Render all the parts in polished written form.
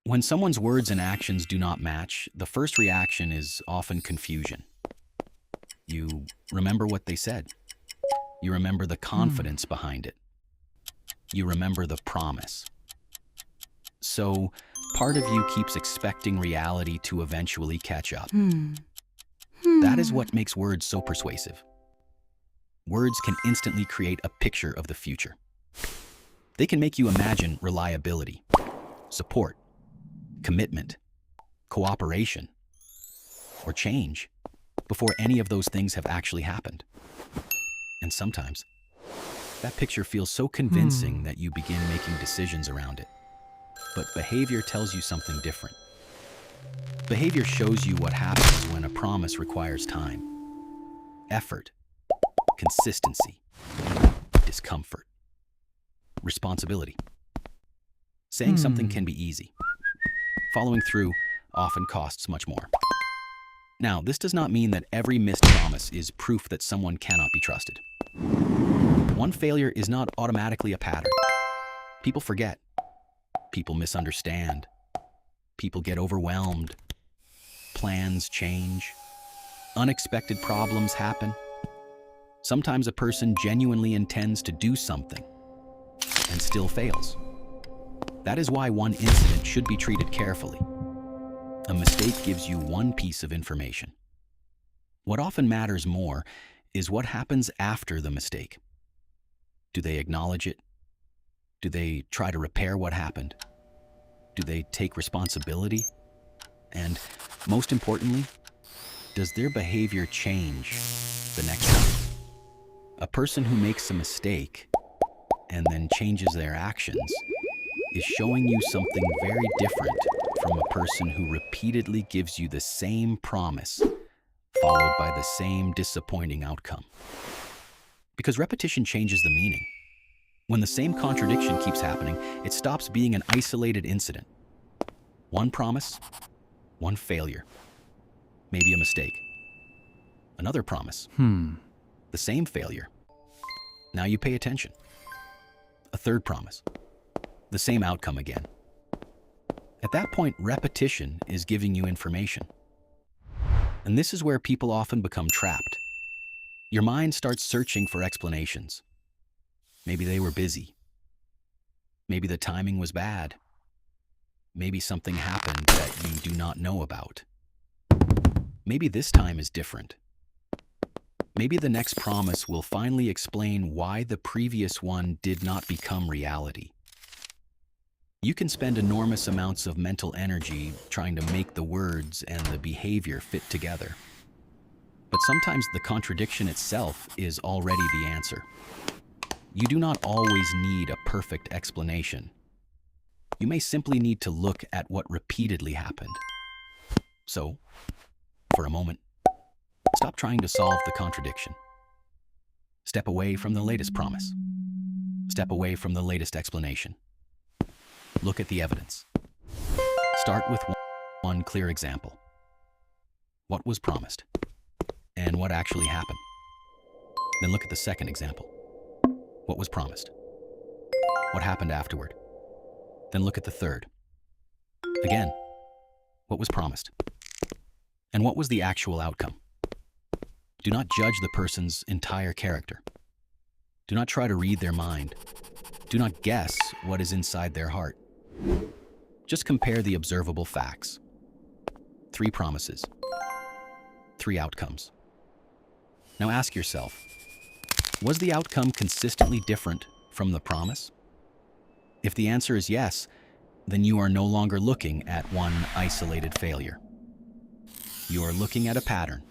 When someone's words and actions do not match, the first reaction is often confusion. You remember what they said. You remember the confidence behind it. You remember the promise. So, part of you keeps expecting reality to eventually catch up. That is what makes words so persuasive. Words can instantly create a picture of the future. They can make you imagine reliability, support, commitment, cooperation, or change before any of those things have actually happened. And sometimes, that picture feels so convincing that you begin making decisions around it. But behavior tells you something different. Behavior shows you what happens when a promise requires time, effort, consistency, discomfort, responsibility. Saying something can be easy. Following through often costs much more. Now, this does not mean that every missed promise is proof that someone cannot be trusted. One failure is not automatically a pattern. People forget. People misunderstand. People get overwhelmed. Plans change. Unexpected problems happen. Sometimes a person genuinely intends to do something and still fails. That is why one incident should be treated carefully. A mistake gives you one piece of information. What often matters more is what happens after the mistake. Do they acknowledge it? Do they try to repair what happened? Do they take responsibility? And most importantly, does their behavior change the next time? A person who makes a mistake and then changes their actions is showing you something very different from a person who repeatedly gives you the same promise, followed by the same disappointing outcome. Because repetition changes the meaning. When the same contradiction keeps happening, it stops being an isolated incident. One promise, one failure, maybe a mistake. Another promise, the same failure. Now you pay attention. A third promise, the same outcome again. At that point, repetition is giving you information. And this is where people often become trapped. Your mind starts searching for explanations. Maybe they were busy. Maybe the timing was bad. Maybe something happened that you do not know about. Maybe this time is different. Maybe the next promise will finally explain why the previous one did not become reality. You can spend enormous amounts of mental energy trying to make the words and the behavior fit together. But sometimes the contradiction itself is already the answer. You do not always need a perfect explanation. You may simply need to look at what repeatedly happened. So, for a moment, stop trying to solve the contradiction. Step away from the latest promise. Step away from the latest explanation. Look at the evidence. Start with one clear example. What was promised? And what actually happened? Then look at the second example. What was promised? What happened afterward? Then look at the third. Again, what was promised? And what was the actual outcome? Do not judge the person's entire character. Do not try to read their mind. Do not guess what is inside their heart. Just compare the observable facts. 3 promises. 3 outcomes. Now ask yourself, was the outcome consistently different from the promise? If the answer is yes, then you are no longer looking at one isolated failure. You are looking at a pattern.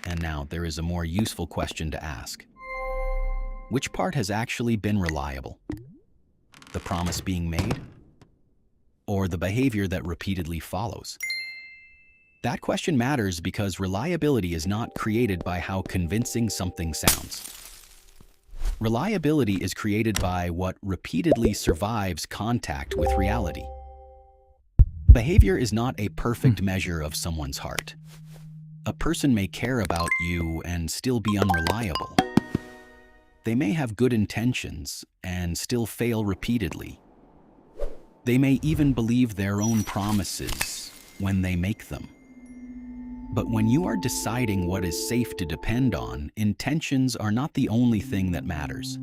And now there is a more useful question to ask. Which part has actually been reliable? The promise being made? Or the behavior that repeatedly follows? That question matters because reliability is not created by how convincing something sounds. Reliability is created by what repeatedly survives contact with reality. Behavior is not a perfect measure of someone's heart. A person may care about you and still be unreliable. They may have good intentions and still fail repeatedly. They may even believe their own promises when they make them. But when you are deciding what is safe to depend on, intentions are not the only thing that matters.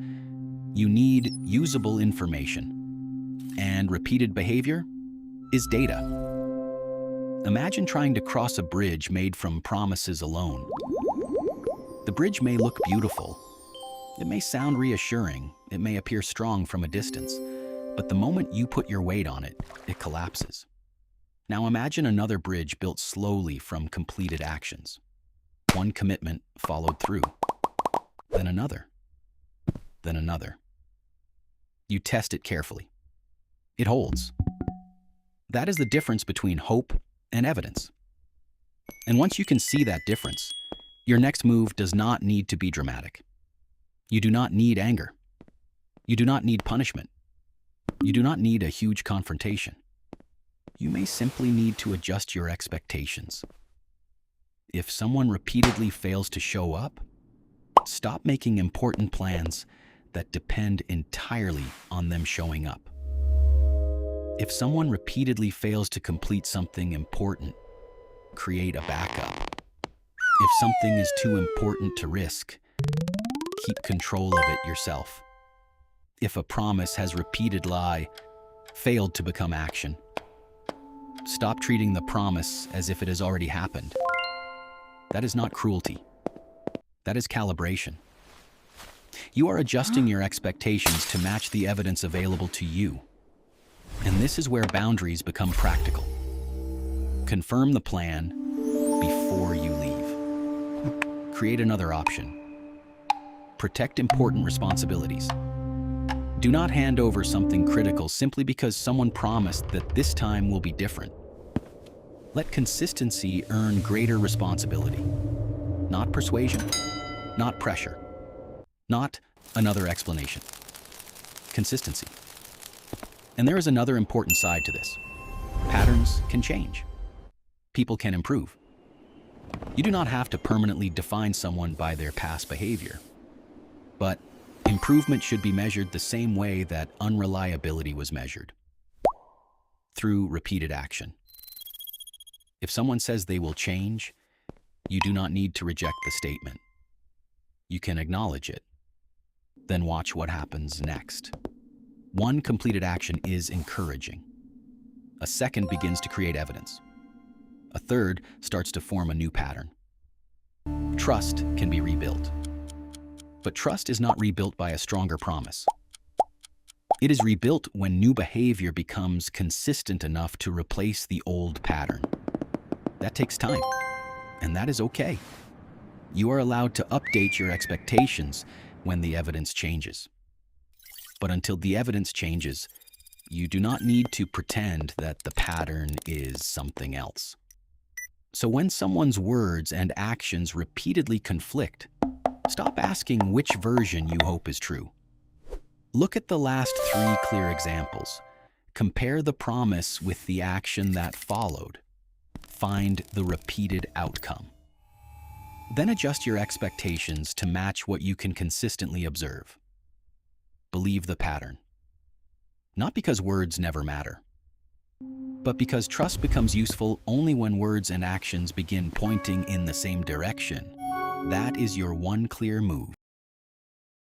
You need usable information, and repeated behavior is data. Imagine trying to cross a bridge made from promises alone. The bridge may look beautiful. It may sound reassuring. It may appear strong from a distance. But the moment you put your weight on it, it collapses. Now imagine another bridge built slowly from completed actions. One commitment followed through, then another, then another. You test it carefully. It holds. That is the difference between hope and evidence. And once you can see that difference, your next move does not need to be dramatic. You do not need anger. You do not need punishment. You do not need a huge confrontation. You may simply need to adjust your expectations. If someone repeatedly fails to show up, stop making important plans that depend entirely on them showing up. If someone repeatedly fails to complete something important, create a backup. If something is too important to risk, keep control of it yourself. If a promise has repeated lie, failed to become action, stop treating the promise as if it has already happened. That is not cruelty. That is calibration. You are adjusting your expectations to match the evidence available to you. And this is where boundaries become practical. Confirm the plan before you leave. Create another option. Protect important responsibilities. Do not hand over something critical simply because someone promised that this time will be different. Let consistency earn greater responsibility. Not persuasion, not pressure, not another explanation. Consistency. And there is another important side to this. Patterns can change. People can improve. You do not have to permanently define someone by their past behavior. But improvement should be measured the same way that unreliability was measured, through repeated action. If someone says they will change, you do not need to reject the statement. You can acknowledge it, then watch what happens next. One completed action is encouraging. A second begins to create evidence. A third starts to form a new pattern. Trust can be rebuilt. But trust is not rebuilt by a stronger promise. It is rebuilt when new behavior becomes consistent enough to replace the old pattern. That takes time, and that is okay. You are allowed to update your expectations when the evidence changes. But until the evidence changes, you do not need to pretend that the pattern is something else. So when someone's words and actions repeatedly conflict, stop asking which version you hope is true. Look at the last 3 clear examples. Compare the promise with the action that followed. Find the repeated outcome. Then adjust your expectations to match what you can consistently observe. Believe the pattern. Not because words never matter, but because trust becomes useful only when words and actions begin pointing in the same direction. That is your one clear move.